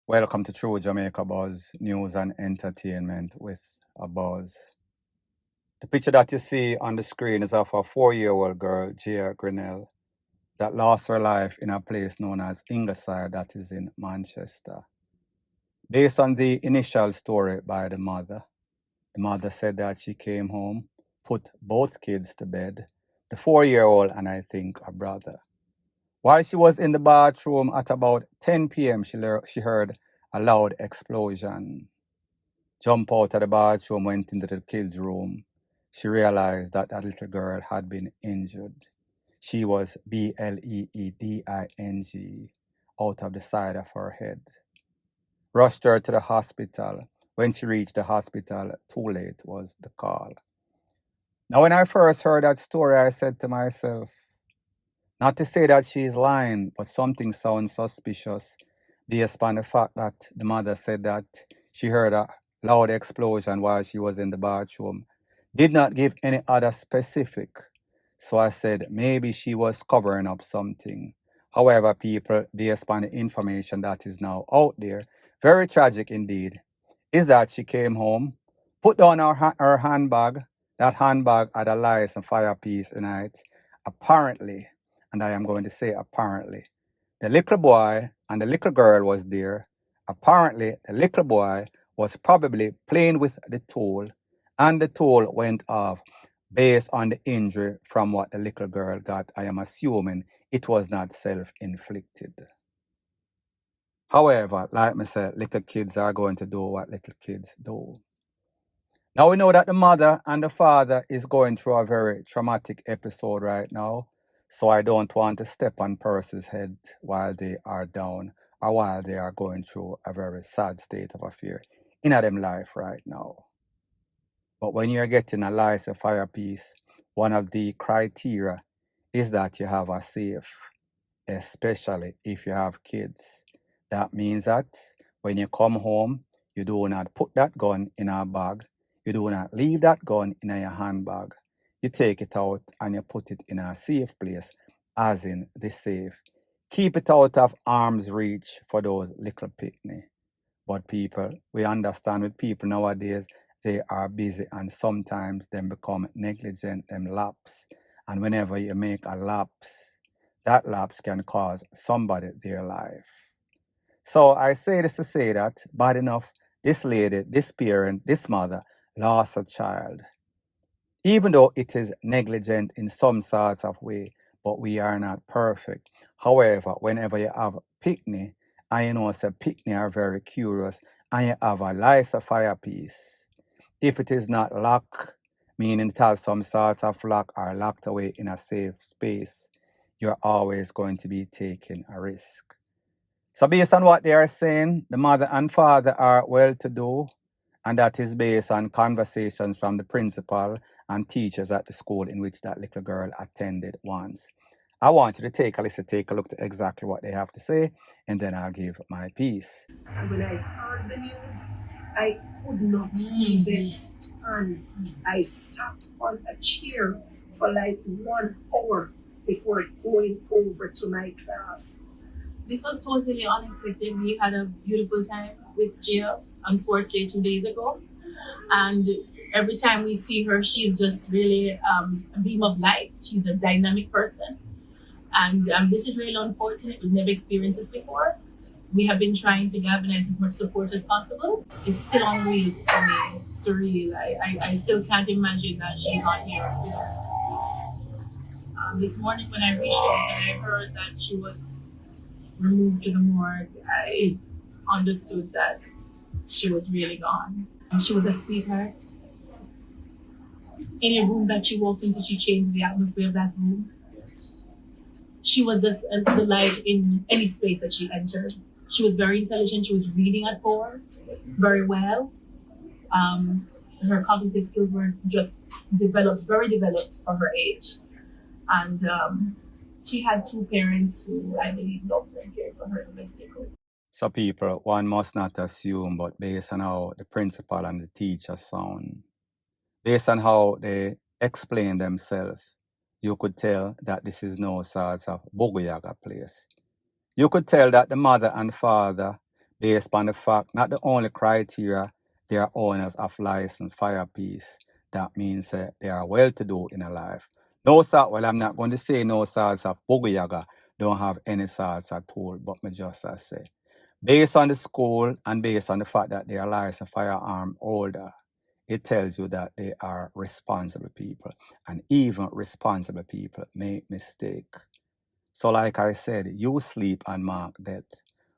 Welcome to True Jamaica Buzz, news and entertainment with a buzz. The picture that you see on the screen is of a 4-year-old girl, Gia Grinnell, that lost her life in a place known as Ingleside, that is in Manchester. Based on the initial story by the mother said that she came home, put both kids to bed, the 4-year-old and I think a brother. While she was in the bathroom at about 10 p.m., she heard a loud explosion. Jumped out of the bathroom, went into the kids' room. She realized that that little girl had been injured. She was bleeding out of the side of her head. Rushed her to the hospital. When she reached the hospital, too late was the call. Now, when I first heard that story, I said to myself, not to say that she's lying, but something sounds suspicious based upon the fact that the mother said that she heard a loud explosion while she was in the bathroom. Did not give any other specific. So I said maybe she was covering up something. However, people, based upon the information that is now out there, very tragic indeed, is that she came home, put down her handbag. That handbag had a license fire piece in it. Apparently, and I am going to say apparently, the little boy and the little girl was there. Apparently, the little boy was probably playing with the tool, and the tool went off based on the injury from what the little girl got. I am assuming it was not self-inflicted. However, like I said, little kids are going to do what little kids do. Now we know that the mother and the father is going through a very traumatic episode right now. So I don't want to step on person's head while they are down or while they are going through a very sad state of affair in them life right now. But when you're getting a license fire piece, one of the criteria is that you have a safe, especially if you have kids. That means that when you come home, you do not put that gun in a bag. You do not leave that gun in your handbag. You take it out and you put it in a safe place, as in the safe. Keep it out of arm's reach for those little picnic. But people, we understand with people nowadays, they are busy and sometimes them become negligent, them lapse. And whenever you make a lapse, that lapse can cause somebody their life. So I say this to say that, bad enough, this lady, this parent, this mother lost a child. Even though it is negligent in some sorts of way, but we are not perfect. However, whenever you have picnic, and you know, say picnic are very curious, and you have a license fire piece, if it is not locked, meaning it has some sorts of lock or locked away in a safe space, you're always going to be taking a risk. So based on what they are saying, the mother and father are well-to-do, and that is based on conversations from the principal and teachers at the school in which that little girl attended once. I want you to take a listen, take a look at exactly what they have to say, and then I'll give my piece. And when I heard the news, I could not even stand. I sat on a chair for like 1 hour before going over to my class. This was totally unexpected. We had a beautiful time with Gia on Sports Day 2 days ago. And every time we see her, she's just really a beam of light. She's a dynamic person. And this is really unfortunate. We've never experienced this before. We have been trying to galvanize as much support as possible. It's still unreal for me, surreal. I still can't imagine that she's not here with us. This morning when I reached out and I heard that she was removed to the morgue, I understood that she was really gone. She was a sweetheart. Any room that she walked into, she changed the atmosphere of that room. She was just a delight in any space that she entered. She was very intelligent. She was reading at 4 very well. Her cognitive skills were just very developed for her age. And she had 2 parents who I believe loved and cared for her domestically. So people, one must not assume, but based on how the principal and the teacher sound, based on how they explain themselves, you could tell that this is no sort of Bogoyaga place. You could tell that the mother and father based on the fact not the only criteria they are owners of licensed fire piece. That means they are well-to-do in a life. No sort, well, I'm not going to say no sorts of Buguyaga don't have any sorts at all, but me just say, based on the school and based on the fact that they are licensed firearm holder, it tells you that they are responsible people. And even responsible people make mistake. So like I said, you sleep and mark death.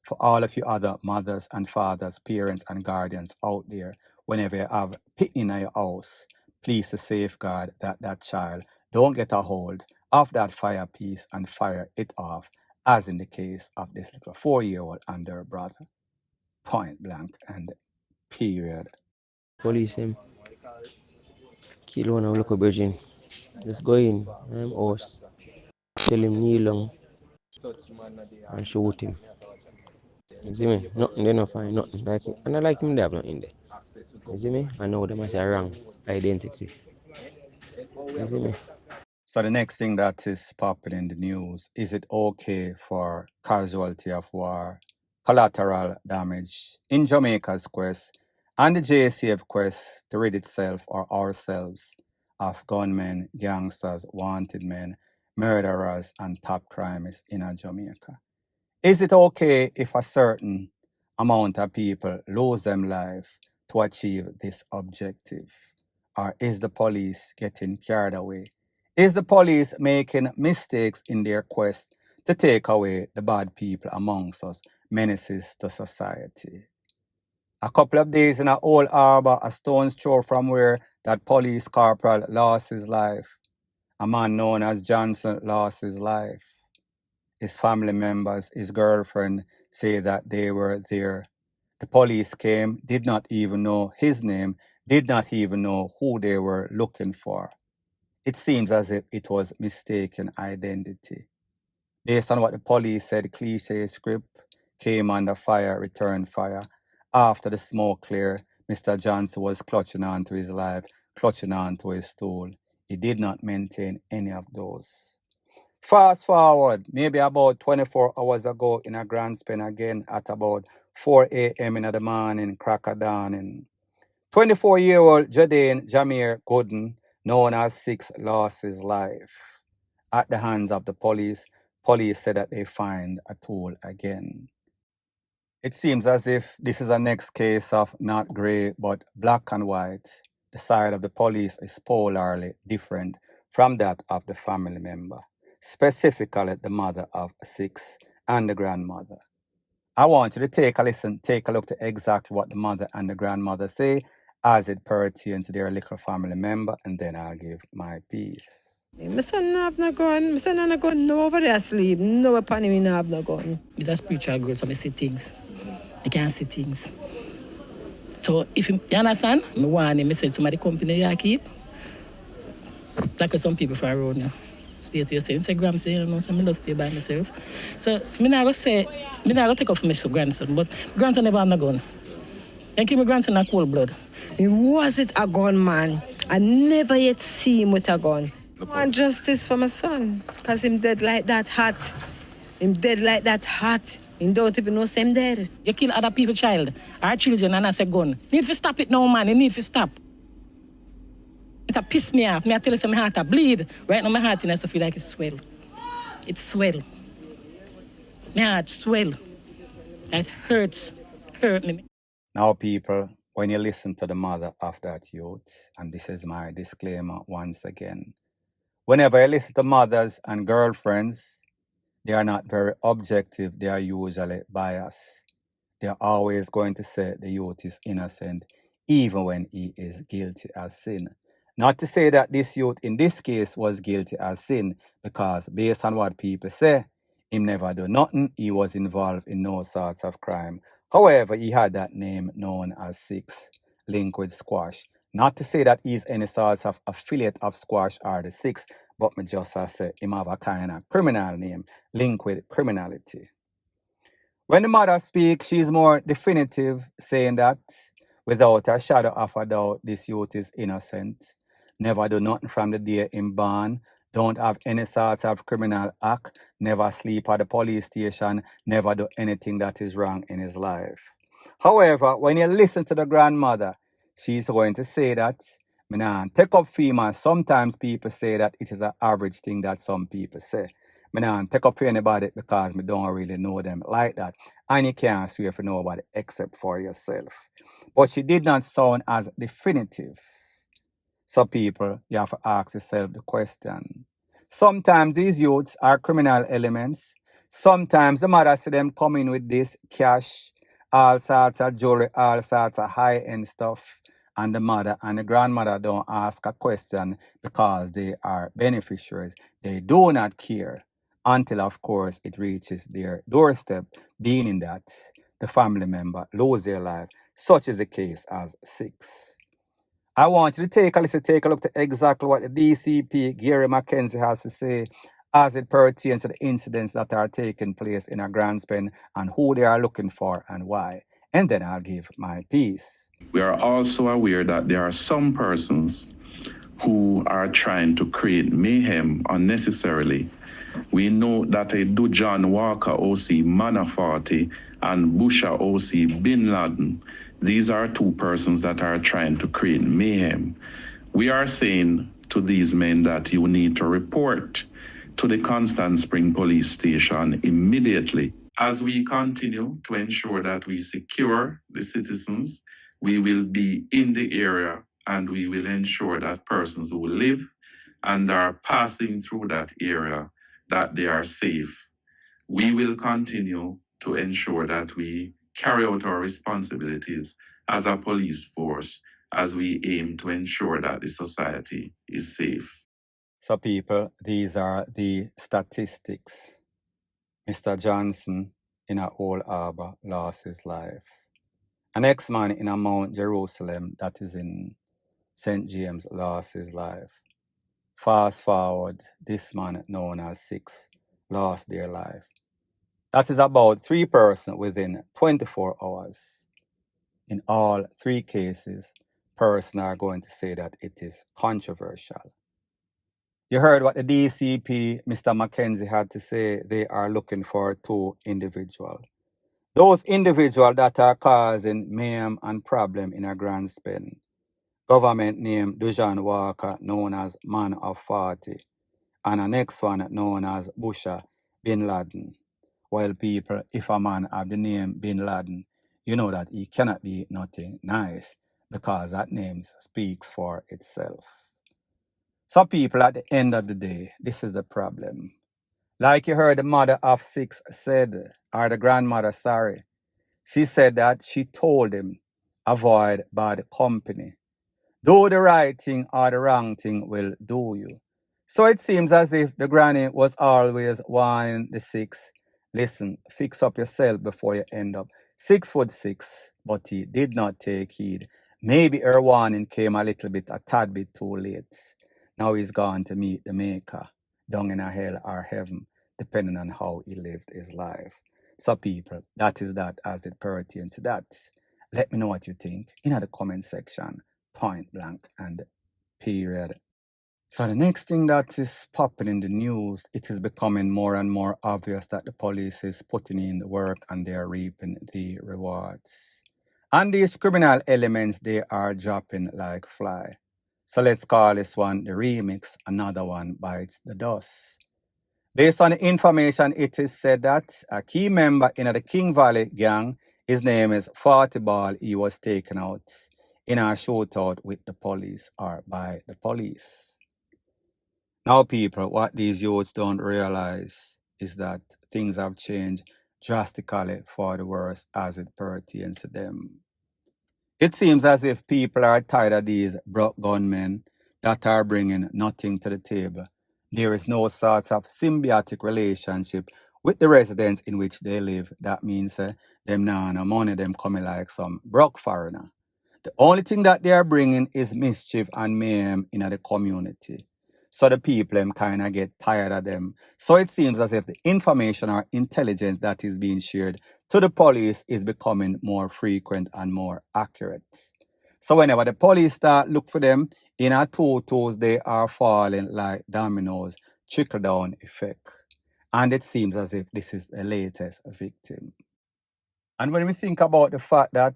For all of you other mothers and fathers, parents and guardians out there, whenever you have pit in your house, please to safeguard that that child don't get a hold of that fire piece and fire it off, as in the case of this little 4-year-old and their brother. Point blank and period. Police him. Kill one of local virgin. Just go in. I'm horse. Tell him kneel down and shoot him. You see me? Nothing they not find nothing like him. And I like him there, but nothing there. You see me? I know them as a wrong identity. You see me? So the next thing that is popping in the news, is it okay for casualty of war, collateral damage in Jamaica's quest and the JCF quest to rid itself or ourselves of gunmen, gangsters, wanted men, murderers, and top crimes in Jamaica? Is it okay if a certain amount of people lose their life to achieve this objective? Or is the police getting carried away? Is the police making mistakes in their quest to take away the bad people amongst us, menaces to society? A couple of days in a Old Harbour, a stone's throw from where that police corporal lost his life, a man known as Johnson lost his life. His family members, his girlfriend say that they were there. The police came, did not even know his name, did not even know who they were looking for. It seems as if it was mistaken identity. Based on what the police said, cliche script came under fire, returned fire. After the smoke cleared, Mr. Johnson was clutching on to his life, clutching on to his stool. He did not maintain any of those. Fast forward, maybe about 24 hours ago in a Grand Span again at about 4 a.m. in the morning, crackdown in 24-year-old Jadane Jamir Gooden, known as Six, lost his life at the hands of the police. Police said that they find a tool again. It seems as if this is a next case of not grey but black and white. The side of the police is polarly different from that of the family member, specifically the mother of Six and the grandmother. I want you to take a listen, take a look to exactly what the mother and the grandmother say as it pertains to their little family member, and then I'll give my piece. My son have no gun. My son have no gun. No over there sleep. No upon him have no gun. He's a spiritual growth, so I see things. I can't see things. So if you understand, I want him, I said somebody company I keep. Like some people from around here. Stay to yourself. Instagram say, you know, so I love stay by myself. So I not gonna take off my grandson, but grandson never have no gun. I keep my grandson a cold blood. He wasn't a gun man. I never yet see him with a gun. I want justice for my son, because him dead like that hot. Him dead like that hot. Him don't even know him dead. You kill other people's child, our children, and I say gun. Need to stop it now, man. You need to stop. It piss me off. I tell you, my heart bleed. Right now, my heart I feel like it's swell. It's swell. My heart swell. It hurts. Hurt me. Now, people, when you listen to the mother of that youth, and this is my disclaimer once again, whenever you listen to mothers and girlfriends, they are not very objective. They are usually biased. They are always going to say the youth is innocent, even when he is guilty as sin. Not to say that this youth in this case was guilty as sin, because based on what people say, him never do nothing. He was involved in no sorts of crime. However, he had that name known as Six, linked with Squash. Not to say that he's any sort of affiliate of Squash or the Six, but me just say him have a kind of criminal name linked with criminality. When the mother speaks, she's more definitive, saying that without a shadow of a doubt, this youth is innocent. Never do nothing from the day him born. Don't have any sort of criminal act. Never sleep at the police station. Never do anything that is wrong in his life. However, when you listen to the grandmother, she's going to say that, me nah take up FEMA. Sometimes people say that it is an average thing that some people say. Me nah take up for anybody because me don't really know them like that. And you can't swear for nobody except for yourself. But she did not sound as definitive. So people, you have to ask yourself the question. Sometimes these youths are criminal elements. Sometimes the mother see them coming with this cash, all sorts of jewelry, all sorts of high-end stuff. And the mother and the grandmother don't ask a question because they are beneficiaries. They do not care until, of course, it reaches their doorstep, meaning that the family member lose their life. Such is the case as 6. I want you to take a look to exactly what the DCP, Gary Mackenzie, has to say as it pertains to the incidents that are taking place in a Grandspen and who they are looking for and why. And then I'll give my piece. We are also aware that there are some persons who are trying to create mayhem unnecessarily. We know that a Dujan Walker OC Manafati and Busha OC Bin Laden, these are 2 persons that are trying to create mayhem. We are saying to these men that you need to report to the Constant Spring Police Station immediately. As we continue to ensure that we secure the citizens, we will be in the area and we will ensure that persons who live and are passing through that area, that they are safe. We will continue to ensure that we carry out our responsibilities as a police force as we aim to ensure that the society is safe. So people, these are the statistics. Mr. Johnson in a Old Harbor lost his life. An ex-man in a Mount Jerusalem that is in St. James lost his life. Fast forward, this man known as 6 lost their life. That is about 3 persons within 24 hours. In all 3 cases, persons are going to say that it is controversial. You heard what the DCP, Mr. Mackenzie, had to say. They are looking for 2 individuals. Those individuals that are causing mayhem and problem in a Grandspen. Government name Dujan Walker, known as Man of 40. And a next one known as Busha Bin Laden. Well, people, if a man have the name Bin Laden, you know that he cannot be nothing nice because that name speaks for itself. So people, at the end of the day, this is the problem. Like you heard the mother of 6 said, or the grandmother, sorry. She said that she told him, avoid bad company. Do the right thing or the wrong thing will do you. So it seems as if the granny was always warning the 6, listen, fix up yourself before you end up 6'6", but he did not take heed. Maybe her warning came a tad bit too late. Now he's gone to meet the Maker, down in a hell or heaven, depending on how he lived his life. So people, that is that as it pertains to that. Let me know what you think in the comment section, point blank and period. So the next thing that is popping in the news, it is becoming more and more obvious that the police is putting in the work and they are reaping the rewards. And these criminal elements, they are dropping like fly. So let's call this one the remix, another one bites the dust. Based on the information, it is said that a key member in the King Valley gang, his name is 40 Ball, he was taken out in a shootout with the police or by the police. Now people, what these youths don't realize is that things have changed drastically for the worse as it pertains to them. It seems as if people are tired of these broke gunmen that are bringing nothing to the table. There is no sort of symbiotic relationship with the residents in which they live. That means them now no money, them coming like some broke foreigner. The only thing that they are bringing is mischief and mayhem in the community. So the people kind of get tired of them. So it seems as if the information or intelligence that is being shared to the police is becoming more frequent and more accurate. So whenever the police start look for them, in our tutus, they are falling like dominoes, trickle-down effect. And it seems as if this is the latest victim. And when we think about the fact that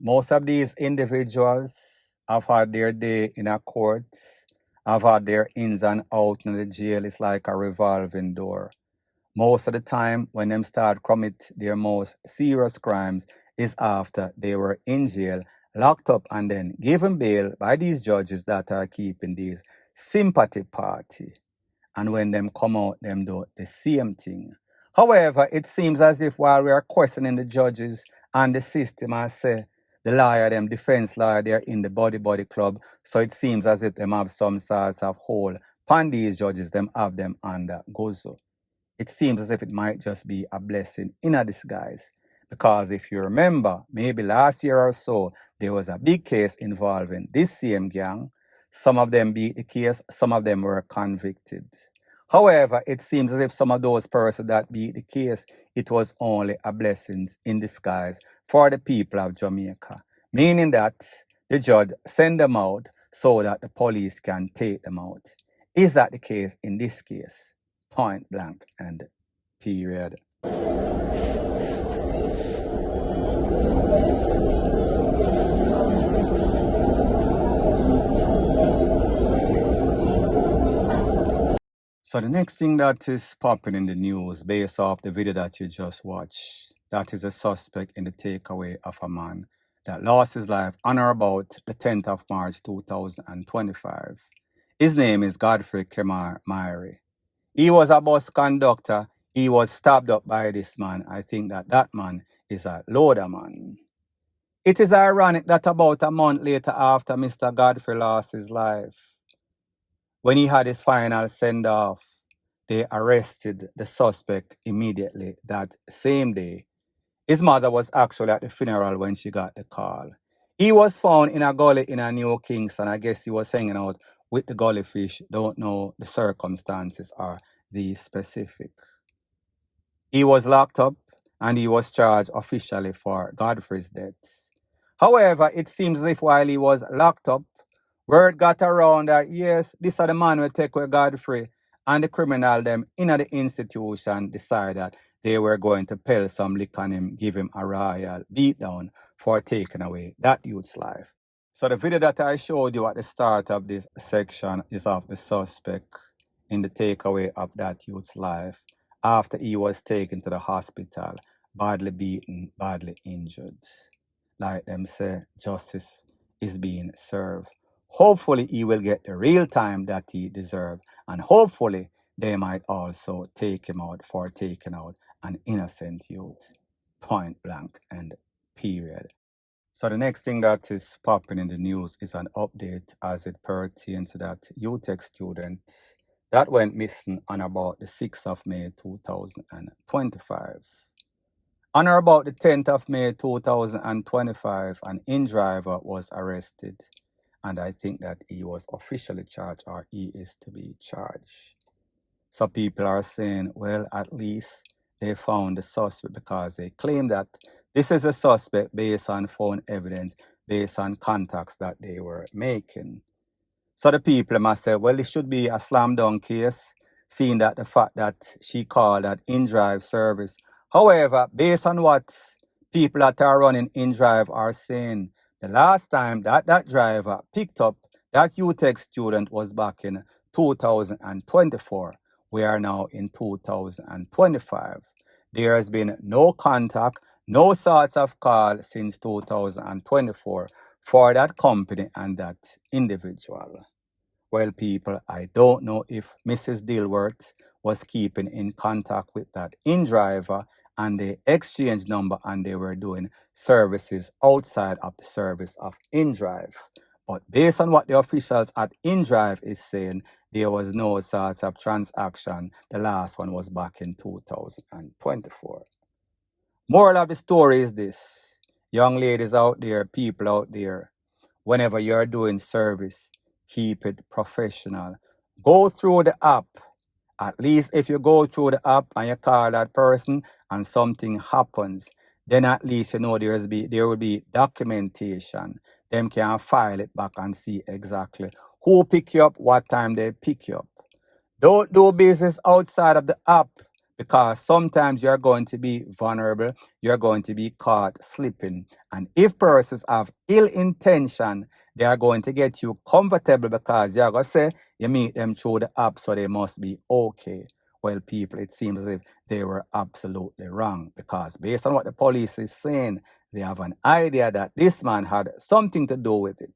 most of these individuals have had their day in a court, have had their ins and outs in the jail, it's like a revolving door. Most of the time, when them start commit their most serious crimes, is after they were in jail, locked up, and then given bail by these judges that are keeping these sympathy party. And when them come out, them do the same thing. However, it seems as if while we are questioning the judges and the system, I say the lawyer, them defense lawyer, they're in the body club. So it seems as if them have some sorts of hold upon these judges, them have them under gozo. It seems as if it might just be a blessing in a disguise. Because if you remember, maybe last year or so, there was a big case involving this same gang. Some of them beat the case, some of them were convicted. However, it seems as if some of those persons that beat the case, it was only a blessing in disguise for the people of Jamaica. Meaning that the judge sent them out so that the police can take them out. Is that the case in this case? Point blank and period. So the next thing that is popping in the news based off the video that you just watched, that is a suspect in the takeaway of a man that lost his life on or about the 10th of March 2025. His name is Godfrey Kemar Myrie. He was a bus conductor. He was stabbed up by this man. I think that man is a loader man. It is ironic that about a month later after Mr. Godfrey lost his life, when he had his final send-off, they arrested the suspect immediately that same day. His mother was actually at the funeral when she got the call. He was found in a gully in a New Kingston. I guess he was hanging out with the gully fish. Don't know the circumstances or the specific. He was locked up and he was charged officially for Godfrey's death. However, it seems as if while he was locked up, word got around that yes, this is the man will take away Godfrey, and the criminal them in the institution decided that they were going to pell some lick on him, give him a royal beatdown for taking away that youth's life. So the video that I showed you at the start of this section is of the suspect in the takeaway of that youth's life after he was taken to the hospital, badly beaten, badly injured. Like them say, justice is being served. Hopefully he will get the real time that he deserves, and hopefully they might also take him out for taking out an innocent youth. Point blank and period. So the next thing that is popping in the news is an update as it pertains to that UTech student that went missing on about the 6th of May 2025. On or about the 10th of May 2025, an in-driver was arrested, and I think that he was officially charged or he is to be charged. So people are saying, well, at least they found the suspect because they claim that this is a suspect based on phone evidence, based on contacts that they were making. So the people must say, well, this should be a slam dunk case, seeing that the fact that she called that in-drive service. However, based on what people that are running in-drive are saying, the last time that driver picked up that UTech student was back in 2024. We are now in 2025. There has been no contact, no sorts of call since 2024 for that company and that individual. Well, people, I don't know if Mrs. Dilworth was keeping in contact with that in-driver and they exchanged number and they were doing services outside of the service of in-drive. But based on what the officials at in-drive is saying, there was no sorts of transaction. The last one was back in 2024. Moral of the story is this. Young ladies out there, people out there, whenever you're doing service, keep it professional. Go through the app. At least if you go through the app and you call that person and something happens, then at least you know there will be documentation. Them can file it back and see exactly who pick you up, what time they pick you up. Don't do business outside of the app because sometimes you're going to be vulnerable, you're going to be caught slipping. And if persons have ill intention, they are going to get you comfortable because you're going to say you meet them through the app, so they must be okay. Well, people, it seems as if they were absolutely wrong, because based on what the police is saying, they have an idea that this man had something to do with it.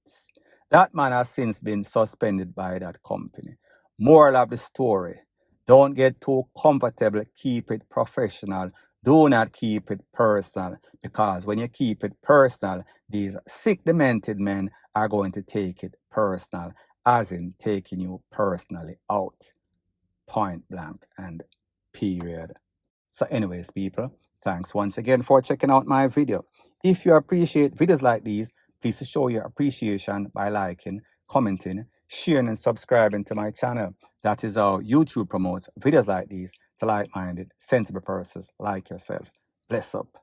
That man has since been suspended by that company. Moral of the story: don't get too comfortable, keep it professional. Do not keep it personal, because when you keep it personal, these sick, demented men are going to take it personal, as in taking you personally out. Point blank and period. So anyways, people, thanks once again for checking out my video. If you appreciate videos like these, please show your appreciation by liking, commenting, sharing, and subscribing to my channel. That is how YouTube promotes videos like these to like-minded, sensible persons like yourself. Bless up.